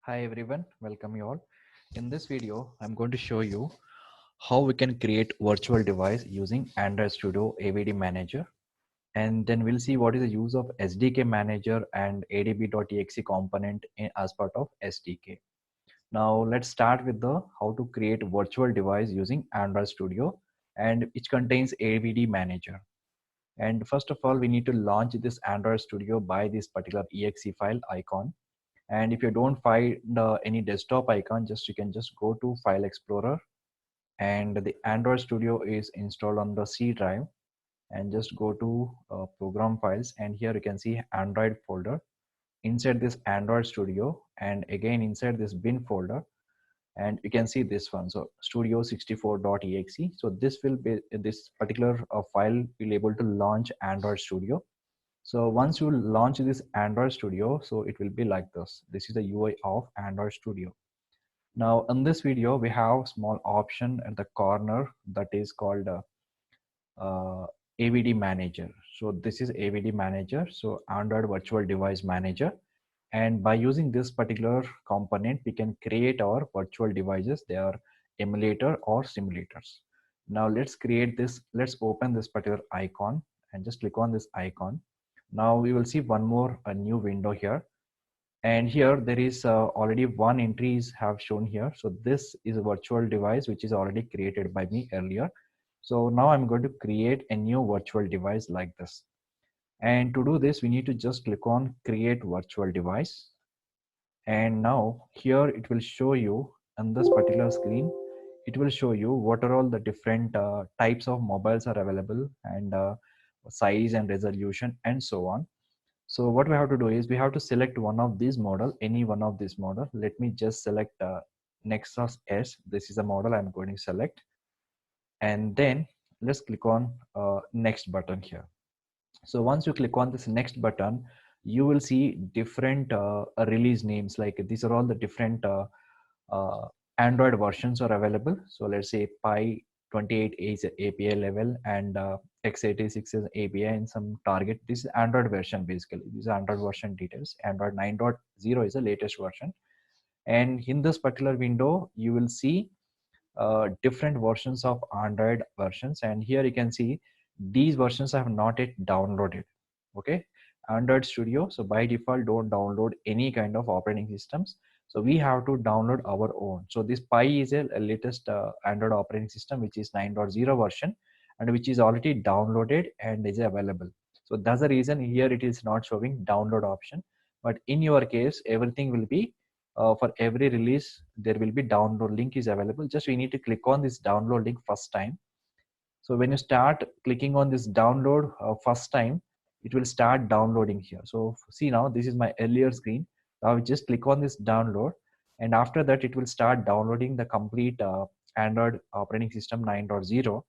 Hi everyone, welcome you all. In this video, I'm going to show you how we can create virtual device using Android Studio AVD Manager. And then we'll see what is the use of SDK Manager and adb.exe component as part of SDK. Now let's start with the how to create virtual device using Android Studio, and which contains AVD Manager. And first of all, we need to launch this Android Studio by this particular exe file icon. And if you don't find any desktop icon, you can just go to File Explorer, and the Android Studio is installed on the C drive, and just go to Program Files, and here you can see Android folder. Inside this Android Studio, and again inside this bin folder, and you can see this one, so studio64.exe. So this will be this particular file will able to launch Android Studio. So once you launch this Android Studio, so it will be like this. This is the UI of Android Studio. Now in this video, we have small option at the corner that is called AVD Manager. So this is AVD Manager, so Android Virtual Device Manager. And by using this particular component, we can create our virtual devices. They are emulator or simulators. Now let's create this. Let's open this particular icon and just click on this icon. Now we will see one more a new window here, and here there is already one entries have shown here. So this is a virtual device which is already created by me earlier. So now I'm going to create a new virtual device like this. And to do this, we need to just click on create virtual device. And now here it will show you on this particular screen, it will show you what are all the different types of mobiles are available, and size and resolution and so on. So what we have to do is we have to select one of these model, any one of this model. Let me just select Nexus S. This is a model I'm going to select, and then let's click on next button here. So once you click on this next button, you will see different release names. Like these are all the different Android versions are available. So let's say Pi 28 is API level, and x86 is API and some target. This is Android version basically. These are Android version details. Android 9.0 is the latest version. And in this particular window, you will see different versions of Android versions. And here you can see these versions have not yet downloaded. Okay, Android Studio. So by default, don't download any kind of operating systems. So we have to download our own. So this Pi is a latest Android operating system, which is 9.0 version, and which is already downloaded and is available. So that's the reason here it is not showing download option. But in your case, everything will be for every release, there will be download link is available. Just we need to click on this download link first time. So when you start clicking on this download first time, it will start downloading here. So see, now this is my earlier screen. Now just click on this download, and after that it will start downloading the complete Android operating system 9.0.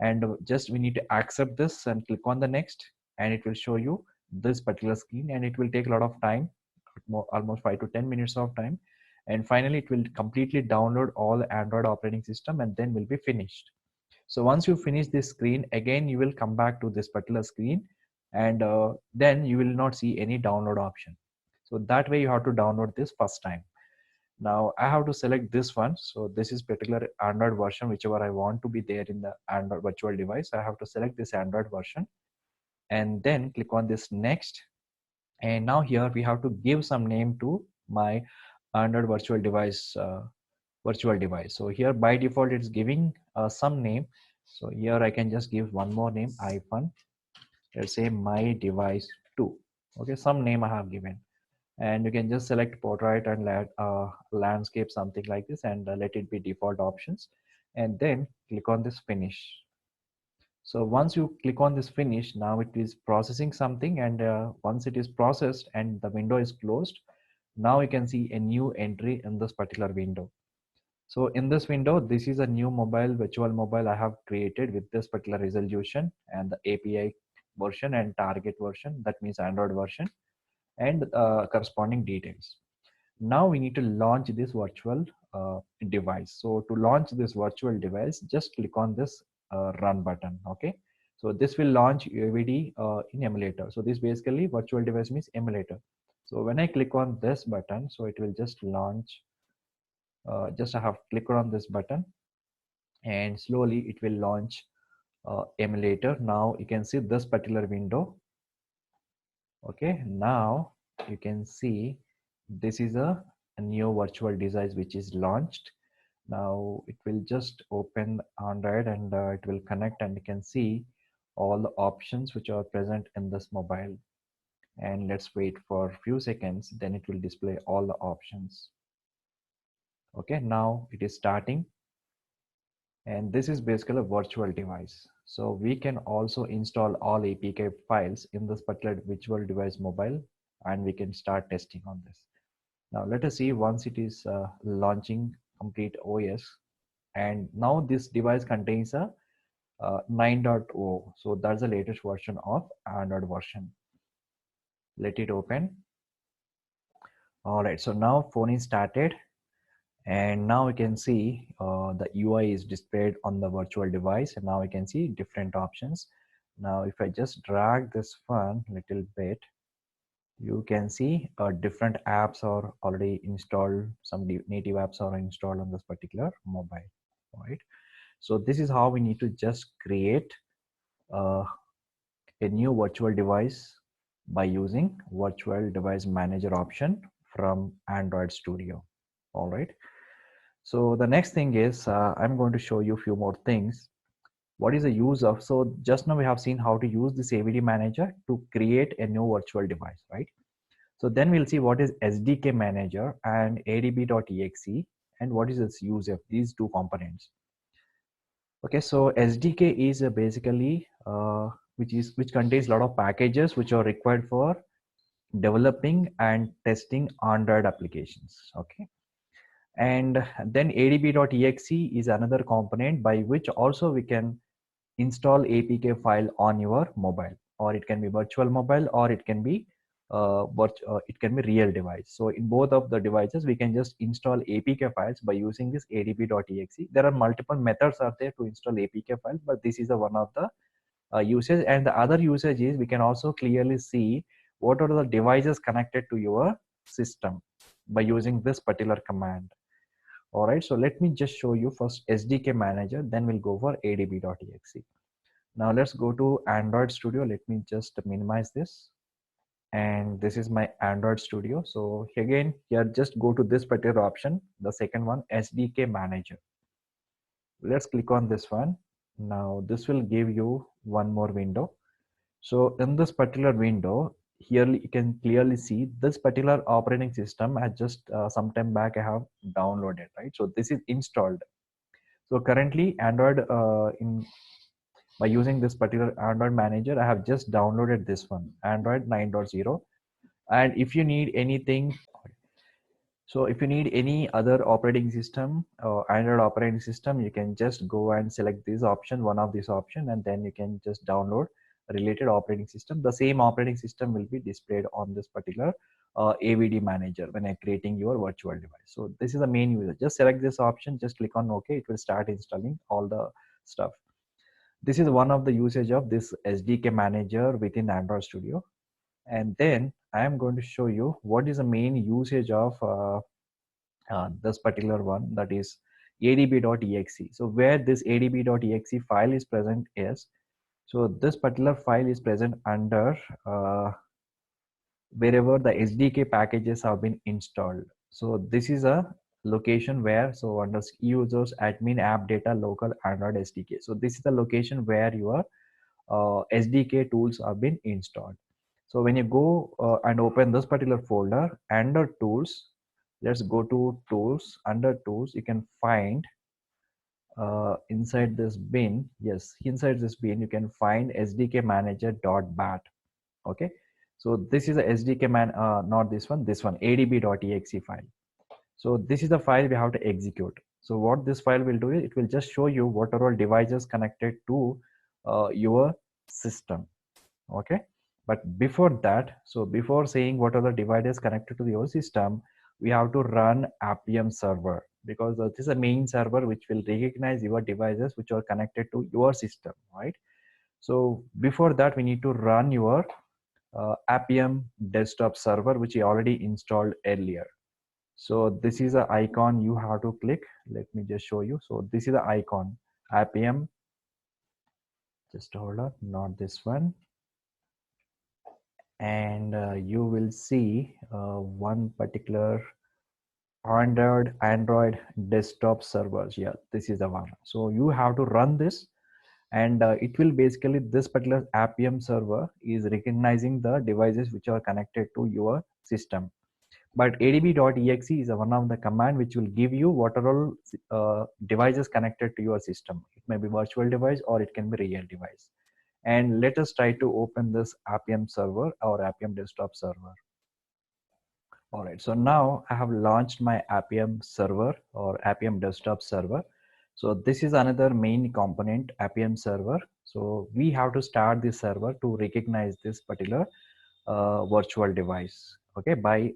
And just we need to accept this and click on the next, and it will show you this particular screen, and it will take a lot of time, almost 5 to 10 minutes of time. And finally it will completely download all Android operating system, and then will be finished. So once you finish this screen, again you will come back to this particular screen, and then you will not see any download option. So that way you have to download this first time. Now I have to select this one. So this is particular Android version, whichever I want to be there in the Android virtual device. I have to select this Android version, and then click on this next. And now here we have to give some name to my Android virtual device. So here by default it's giving some name. So here I can just give one more name, iPhone. Let's say my device 2. Okay, some name I have given, and you can just select portrait and landscape, something like this, and let it be default options, and then click on this finish. So once you click on this finish, now it is processing something, and once it is processed and the window is closed, now you can see a new entry in this particular window. So in this window, this is a new mobile, virtual mobile I have created with this particular resolution and the API version and target version, that means Android version, and corresponding details. Now we need to launch this virtual device. So to launch this virtual device, just click on this run button. Okay, so this will launch AVD in emulator. So this basically virtual device means emulator. So when I click on this button, so it will just launch. Just I have clicked on this button, and slowly it will launch emulator. Now you can see this particular window. Okay, now you can see this is a new virtual device which is launched. Now it will just open Android, and it will connect, and you can see all the options which are present in this mobile. And let's wait for a few seconds, then it will display all the options. Okay, now it is starting, and this is basically a virtual device. So we can also install all APK files in this particular virtual device mobile, and we can start testing on this. Now let us see once it is launching complete OS, and now this device contains a 9.0. So that's the latest version of Android version. Let it open. All right, so now phone is started, and now we can see the UI is displayed on the virtual device, and now we can see different options. Now if I just drag this one little bit, you can see different apps are already installed. Some native apps are installed on this particular mobile, right? So this is how we need to just create uh, a new virtual device by using virtual device manager option from Android Studio. All right. So the next thing is I'm going to show you a few more things. What is the use of? So just now we have seen how to use this AVD manager to create a new virtual device, right? So then we'll see what is SDK Manager and adb.exe, and what is its use of these two components. Okay, so SDK is basically which contains a lot of packages which are required for developing and testing Android applications. Okay, and then adb.exe is another component by which also we can install APK file on your mobile, or it can be virtual mobile, or it can be real device. So in both of the devices, we can just install APK files by using this adb.exe. There are multiple methods out there to install APK files, but this is one of the usage. And the other usage is we can also clearly see what are the devices connected to your system by using this particular command. All right, so let me just show you first SDK Manager, then we'll go for adb.exe. Now let's go to Android Studio. Let me just minimize this. And this is my Android Studio. So again, here just go to this particular option, the second one, SDK Manager. Let's click on this one. Now this will give you one more window. So in this particular window, here you can clearly see this particular operating system has just some time back I have downloaded, right? So this is installed. So currently Android by using this particular Android manager, I have just downloaded this one, Android 9.0. And if you need anything, so if you need any other operating system or Android operating system, you can just go and select this option, one of this option, and then you can just download a related operating system. The same operating system will be displayed on this particular AVD manager when you're creating your virtual device. So this is the main user. Just select this option, just click on OK. It will start installing all the stuff. This is one of the usage of this SDK manager within Android Studio. And then I am going to show you what is the main usage of this particular one, that is adb.exe. So where this adb.exe file is present is, so this particular file is present under wherever the SDK packages have been installed. So this is a location where, so under users admin app data local Android SDK. So this is the location where your SDK tools have been installed. So when you go and open this particular folder under tools, let's go to tools. Under tools, you can find inside this bin, yes, inside this bin, you can find SDK manager.bat. Okay, so this is a SDK not this one, adb.exe file. So this is the file we have to execute. So what this file will do is it will just show you what are all devices connected to your system. Okay, but before that, so before saying what are the devices connected to your system, we have to run Appium server, because this is a main server which will recognize your devices which are connected to your system, right? So before that, we need to run your Appium desktop server, which I already installed earlier. So this is an icon you have to click. Let me just show you. So this is the icon, Appium. Just hold on, not this one. And you will see one particular Android desktop servers. Yeah, this is the one. So you have to run this, and it will basically, this particular Appium server is recognizing the devices which are connected to your system. But adb.exe is one of the command which will give you what are all devices connected to your system. It may be virtual device or it can be real device. And let us try to open this Appium server or Appium desktop server. All right, so now I have launched my Appium server or Appium desktop server. So this is another main component, Appium server. So we have to start this server to recognize this particular virtual device, okay, by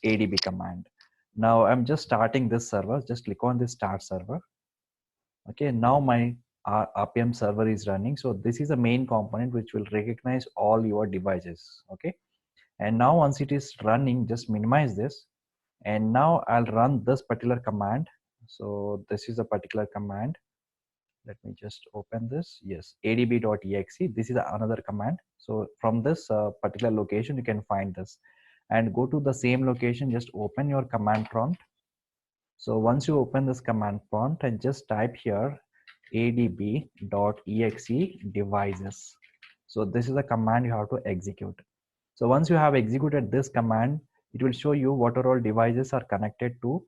ADB command. Now I'm just starting this server. Just click on this start server. Okay, now my Appium server is running. So this is the main component which will recognize all your devices. Okay, and now once it is running, just minimize this, and now I'll run this particular command. So this is a particular command. Let me just open this. Yes, adb.exe. This is another command. So from this particular location you can find this, and go to the same location. Just open your command prompt. So once you open this command prompt and just type here adb.exe devices. So this is the command you have to execute. So once you have executed this command, it will show you what are all devices are connected to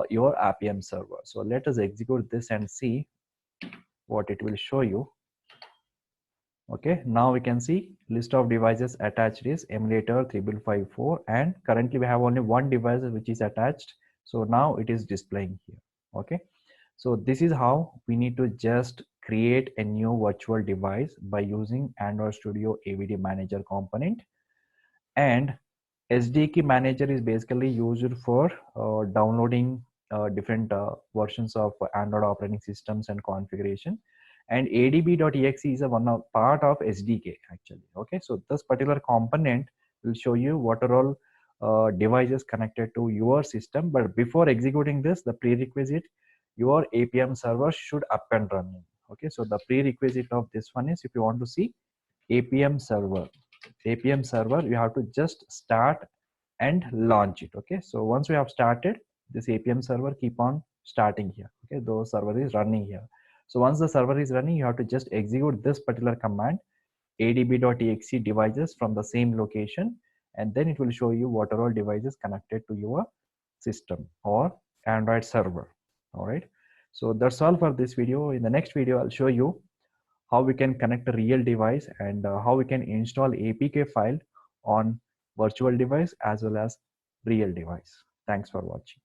your Appium server. So let us execute this and see what it will show you. Okay, now we can see list of devices attached is emulator 3554, and currently we have only one device which is attached. So now it is displaying here. Okay, so this is how we need to just create a new virtual device by using Android Studio AVD Manager component. And SDK Manager is basically used for downloading different versions of Android operating systems and configuration. And adb.exe is a one of part of SDK actually. Okay, so this particular component will show you what are all devices connected to your system. But before executing this, the prerequisite, your Appium server should up and running. Okay, so the prerequisite of this one is, if you want to see Appium server, you have to just start and launch it. Okay, so once we have started this Appium server, keep on starting here. Okay, the server is running here. So once the server is running, you have to just execute this particular command, adb.exe devices, from the same location, and then it will show you what are all devices connected to your system or Android server. All right, so that's all for this video. In the next video, I'll show you how we can connect a real device and how we can install APK file on virtual device as well as real device. Thanks for watching.